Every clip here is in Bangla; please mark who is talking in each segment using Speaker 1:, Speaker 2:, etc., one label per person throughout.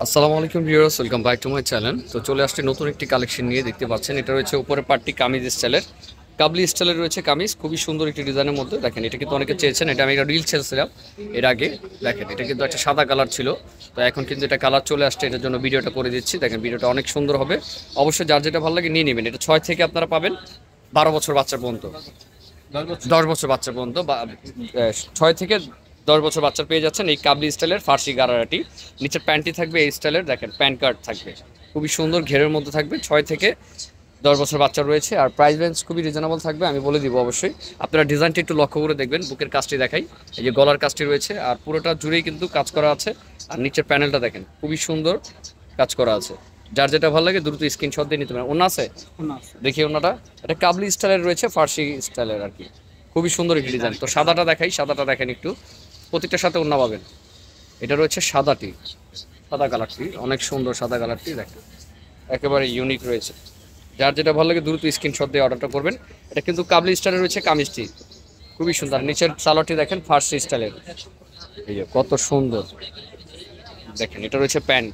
Speaker 1: আসসালামু আলাইকুম viewers, welcome back to my channel. তো চলে আসছে নতুন একটি কালেকশন নিয়ে। দেখতে পাচ্ছেন এটা রয়েছে উপরের পার্টটি কামিজ স্টাইলের, কাবলি স্টাইলের রয়েছে কামিজ, খুবই সুন্দর একটি ডিজাইনের মধ্যে। দেখেন এটা কিন্তু অনেকে চেয়েছেন, এটা আমি একটা রিল ছেড়েছিলাম এর আগে। দেখেন এটা কিন্তু একটা সাদা কালার ছিল, তো এখন কিন্তু এটা কালার চলে আসছে, এটার জন্য ভিডিওটা করে দিচ্ছি। দেখেন ভিডিওটা অনেক সুন্দর হবে, অবশ্যই যার যেটা ভালো লাগে নিয়ে নেবেন। এটা 6 থেকে আপনারা পাবেন 12 বছর বাচ্চা পর্যন্ত, 10 বছর বাচ্চা পর্যন্ত, 6 থেকে 10 বছর বাচ্চা পেয়ে যাচ্ছেন এই কাবলি স্টাইলের ফার্সি গারারাটি। নিচের প্যান্টটি থাকবে এই স্টাইলের, দেখেন প্যান্ট কার্ড থাকবে, খুবই সুন্দর ঘেরের মধ্যে থাকবে। 6 থেকে 10 বছর বাচ্চা রয়েছে, আর প্রাইস রেঞ্জ খুবই রিজনেবল থাকবে, আমি বলে দিব অবশ্যই। আপনারা ডিজাইনটি একটু লক্ষ্য করে দেখবেন, বুকের কাজটি দেখাই, এই যে গলার কাজটি রয়েছে, আর পুরোটা জুড়েই কিন্তু কাজ করা আছে। আর নিচের প্যানেলটা দেখেন খুবই সুন্দর কাজ করা আছে। যার যেটা ভালো লাগে দ্রুত স্ক্রিনশট দিয়ে নিতে পারেন। ওনা আছে, দেখি ওনাটা, এটা কাবলি স্টাইলের রয়েছে, ফার্সি স্টাইলের আর কি, খুবই সুন্দর একটি ডিজাইন। তো সাদাটা দেখাই, সাদাটা দেখেন একটু, প্রত্যেকটার সাথে ওনা পাবেন। এটা রয়েছে সাদাটি, সাদা কালারটি অনেক সুন্দর, সাদা কালারটি দেখেন একেবারে ইউনিক রয়েছে। যার যেটা ভালো লাগে দ্রুত স্ক্রিনশট দিয়ে অর্ডারটা করবেন। এটা কিন্তু কাবলি স্টাইলের রয়েছে কামিজটি, খুবই সুন্দর। নিচের সালোয়ারটি দেখেন ফার্সি স্টাইলের, এই যে কত সুন্দর দেখেন। এটা রয়েছে প্যান্ট,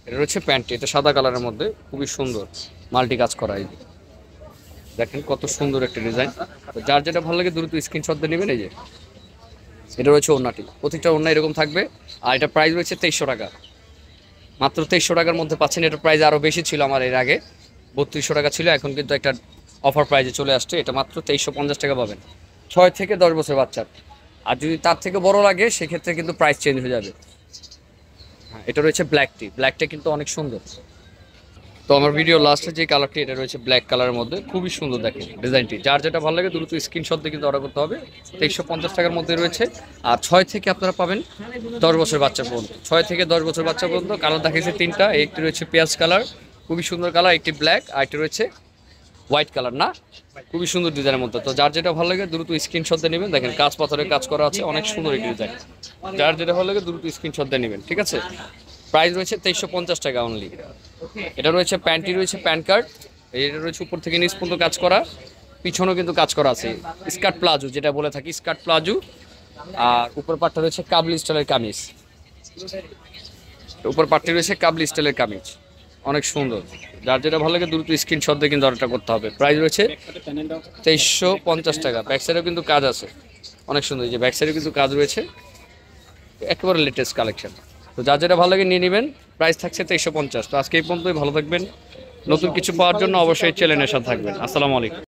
Speaker 1: এটা রয়েছে প্যান্টটি, এটা সাদা কালারের মধ্যে খুবই সুন্দর মাল্টি কাজ করা। এই যে দেখেন কত সুন্দর একটা ডিজাইন। তো যার যেটা ভালো লাগে দ্রুত স্ক্রিনশট দিয়ে নেবেন। এই যে এটা রয়েছে ওড়নাটি, প্রত্যেকটা ওড়না এরকম থাকবে। আর এটা প্রাইস রয়েছে 2300 টাকা, মাত্র 2300 টাকার মধ্যে পাচ্ছেন। এটার প্রাইস আরও বেশি ছিল, আমার এর আগে 3200 টাকা ছিল, এখন কিন্তু একটা অফার প্রাইজে চলে আসছে। এটা মাত্র 2350 টাকা পাবেন 6 থেকে 10 বছর বাচ্চার। আর যদি তার থেকে বড় লাগে সেক্ষেত্রে কিন্তু প্রাইস চেঞ্জ হয়ে যাবে। হ্যাঁ, এটা রয়েছে ব্ল্যাকটি, ব্ল্যাকটা কিন্তু অনেক সুন্দর। তো আমার ভিডিও লাস্টে যে কালারটি, এটা রয়েছে ব্ল্যাক কালারের মধ্যে, খুবই সুন্দর দেখেন ডিজাইনটি। যার যেটা ভালো লাগে দ্রুত স্ক্রিনশট দিয়ে কিন্তু অর্ডার করতে হবে। 2350 টাকার মধ্যে রয়েছে। আর 6 থেকে আপনারা পাবেন 10 বছর বাচ্চা পর্যন্ত, 6 থেকে 10 বছর বাচ্চা পর্যন্ত। কালার দেখিয়েছে তিনটা, একটি রয়েছে পেঁয়াজ কালার, খুবই সুন্দর কালার, একটি ব্ল্যাক, আর একটি রয়েছে হোয়াইট কালার, না খুবই সুন্দর ডিজাইনের মধ্যে। তো যার যেটা ভালো লাগে দ্রুত স্ক্রিনশট দিয়ে নেবেন। দেখেন কাজ পাথরের কাজ করা আছে, অনেক সুন্দর একটি ডিজাইন। যার যেটা ভালো লাগে দ্রুত স্ক্রিনশট দিয়ে নেবেন, ঠিক আছে। প্রাইস রয়েছে 2350 টাকা অনলি। এটা রয়েছে প্যান্টটি, রয়েছে প্যান্ট কার্ড, এটা রয়েছে উপর থেকে নিচ পর্যন্ত কাজ করা, পিছনেও কিন্তু কাজ করা আছে। স্কার্ট প্লাজো যেটা বলে থাকি, স্কার্ট প্লাজো। আর উপর পাটটা রয়েছে কাবলি স্টাইলের কামিজ, উপর পাটটি রয়েছে কাবলি স্টাইলের কামিজ, অনেক সুন্দর। যার যেটা ভালো লাগে দ্রুত স্ক্রিনশট দিয়ে কিন্তু অর্ডারটা করতে হবে। প্রাইস রয়েছে 2350 টাকা। ব্যাক সাইডেও কিন্তু কাজ আছে, অনেক সুন্দর। এই যে ব্যাক সাইডেও কিন্তু কাজ রয়েছে, একেবারে লেটেস্ট কালেকশন। তো যার যেটা ভালো লাগে নিয়ে নেবেন। প্রাইস থাকছে 2350। তো আজকে এই পর্যন্তই, ভালো থাকবেন। নতুন কিছু পাওয়ার জন্য অবশ্যই চ্যানেলের সাথে থাকবেন। আসসালামু আলাইকুম।